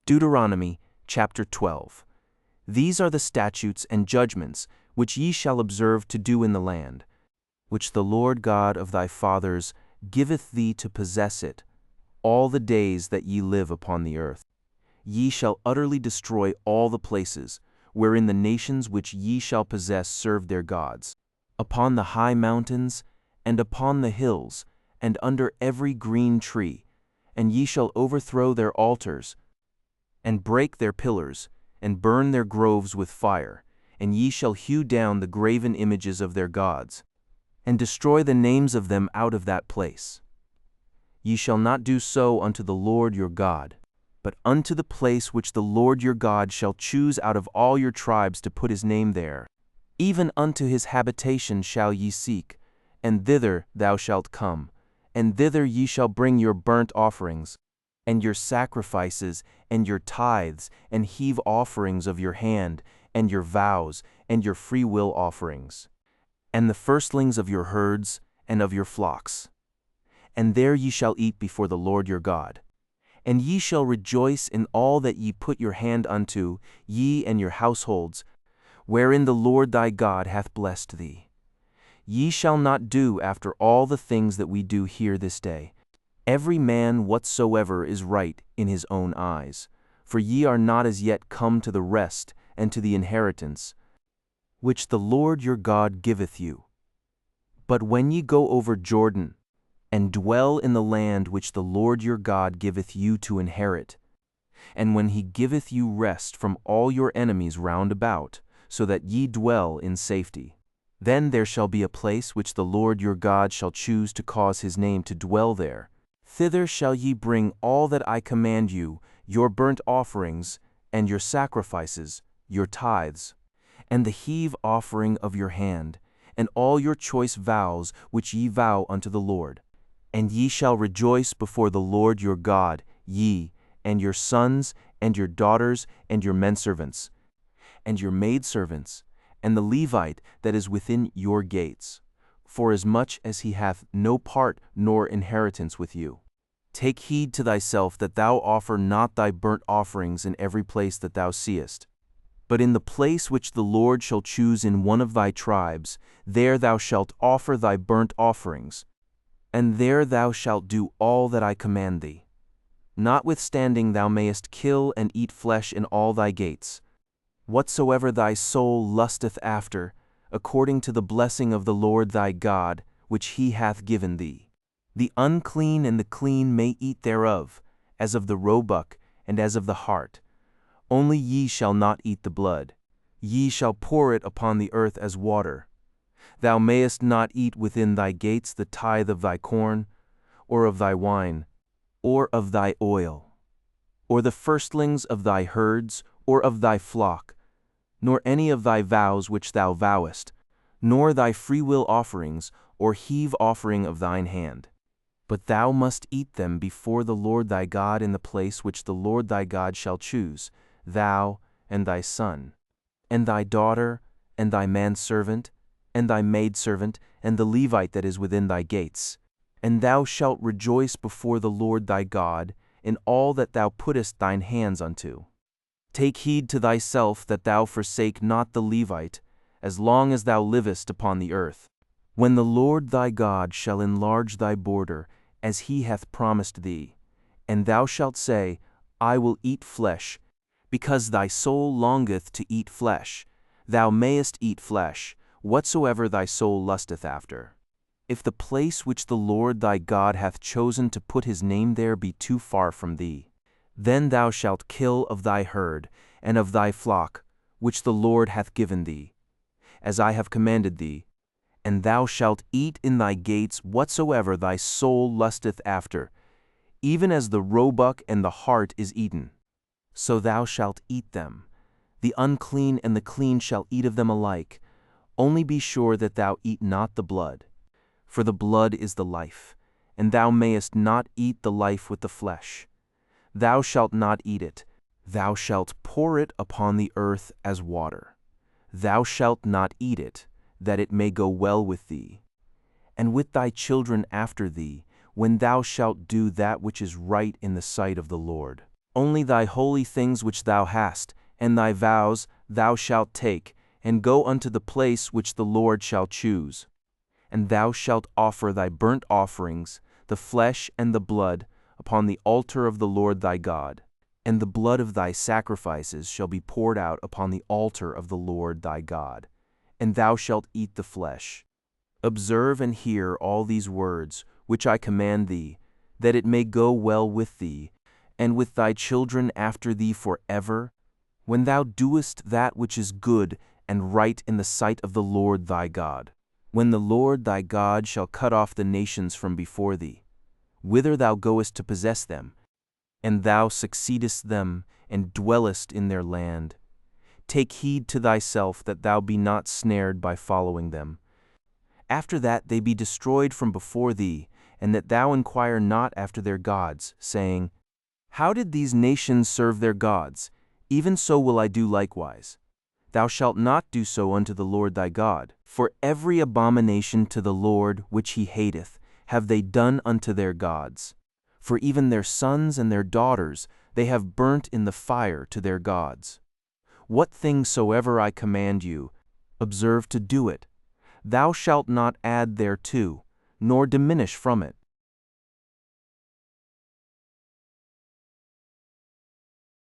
Deuteronomy Chapter 12. These are the statutes and judgments which ye shall observe to do in the land, which the Lord God of thy fathers giveth thee to possess it, all the days that ye live upon the earth. Ye shall utterly destroy all the places, wherein the nations which ye shall possess serve their gods, upon the high mountains, and upon the hills, and under every green tree, and ye shall overthrow their altars, and break their pillars, and burn their groves with fire, and ye shall hew down the graven images of their gods, and destroy the names of them out of that place. Ye shall not do so unto the Lord your God, but unto the place which the Lord your God shall choose out of all your tribes to put his name there. Even unto his habitation shall ye seek, and thither thou shalt come, and thither ye shall bring your burnt offerings, and your sacrifices, and your tithes, and heave offerings of your hand, and your vows, and your freewill offerings, and the firstlings of your herds, and of your flocks. And there ye shall eat before the Lord your God. And ye shall rejoice in all that ye put your hand unto, ye and your households, wherein the Lord thy God hath blessed thee. Ye shall not do after all the things that we do here this day, every man whatsoever is right in his own eyes, for ye are not as yet come to the rest and to the inheritance, which the Lord your God giveth you. But when ye go over Jordan, and dwell in the land which the Lord your God giveth you to inherit, and when he giveth you rest from all your enemies round about, so that ye dwell in safety, then there shall be a place which the Lord your God shall choose to cause his name to dwell there. Thither shall ye bring all that I command you, your burnt offerings, and your sacrifices, your tithes, and the heave offering of your hand, and all your choice vows which ye vow unto the Lord. And ye shall rejoice before the Lord your God, ye, and your sons, and your daughters, and your menservants, and your maidservants, and the Levite that is within your gates, forasmuch as he hath no part nor inheritance with you. Take heed to thyself that thou offer not thy burnt offerings in every place that thou seest, but in the place which the Lord shall choose in one of thy tribes, there thou shalt offer thy burnt offerings, and there thou shalt do all that I command thee. Notwithstanding thou mayest kill and eat flesh in all thy gates, whatsoever thy soul lusteth after, according to the blessing of the Lord thy God, which he hath given thee. The unclean and the clean may eat thereof, as of the roebuck and as of the hart. Only ye shall not eat the blood. Ye shall pour it upon the earth as water. Thou mayest not eat within thy gates the tithe of thy corn, or of thy wine, or of thy oil, or the firstlings of thy herds, or of thy flock, nor any of thy vows which thou vowest, nor thy freewill offerings, or heave offering of thine hand. But thou must eat them before the Lord thy God in the place which the Lord thy God shall choose, thou, and thy son, and thy daughter, and thy manservant, and thy maidservant, and the Levite that is within thy gates. And thou shalt rejoice before the Lord thy God in all that thou puttest thine hands unto. Take heed to thyself that thou forsake not the Levite, as long as thou livest upon the earth. When the Lord thy God shall enlarge thy border, as he hath promised thee, and thou shalt say, I will eat flesh, because thy soul longeth to eat flesh, thou mayest eat flesh, whatsoever thy soul lusteth after. If the place which the Lord thy God hath chosen to put his name there be too far from thee, then thou shalt kill of thy herd, and of thy flock, which the Lord hath given thee, as I have commanded thee, and thou shalt eat in thy gates whatsoever thy soul lusteth after, even as the roebuck and the hart is eaten. So thou shalt eat them. The unclean and the clean shall eat of them alike. Only be sure that thou eat not the blood, for the blood is the life, and thou mayest not eat the life with the flesh. Thou shalt not eat it. Thou shalt pour it upon the earth as water. Thou shalt not eat it, that it may go well with thee, and with thy children after thee, when thou shalt do that which is right in the sight of the Lord. Only thy holy things which thou hast, and thy vows thou shalt take, and go unto the place which the Lord shall choose. And thou shalt offer thy burnt offerings, the flesh and the blood, upon the altar of the Lord thy God. And the blood of thy sacrifices shall be poured out upon the altar of the Lord thy God. And thou shalt eat the flesh. Observe and hear all these words, which I command thee, that it may go well with thee, and with thy children after thee forever, when thou doest that which is good and right in the sight of the Lord thy God. When the Lord thy God shall cut off the nations from before thee, whither thou goest to possess them, and thou succeedest them, and dwellest in their land. Take heed to thyself that thou be not snared by following them. After that they be destroyed from before thee, and that thou inquire not after their gods, saying, How did these nations serve their gods? Even so will I do likewise. Thou shalt not do so unto the Lord thy God, for every abomination to the Lord which he hateth have they done unto their gods. For even their sons and their daughters they have burnt in the fire to their gods. What thing soever I command you, observe to do it. Thou shalt not add thereto, nor diminish from it.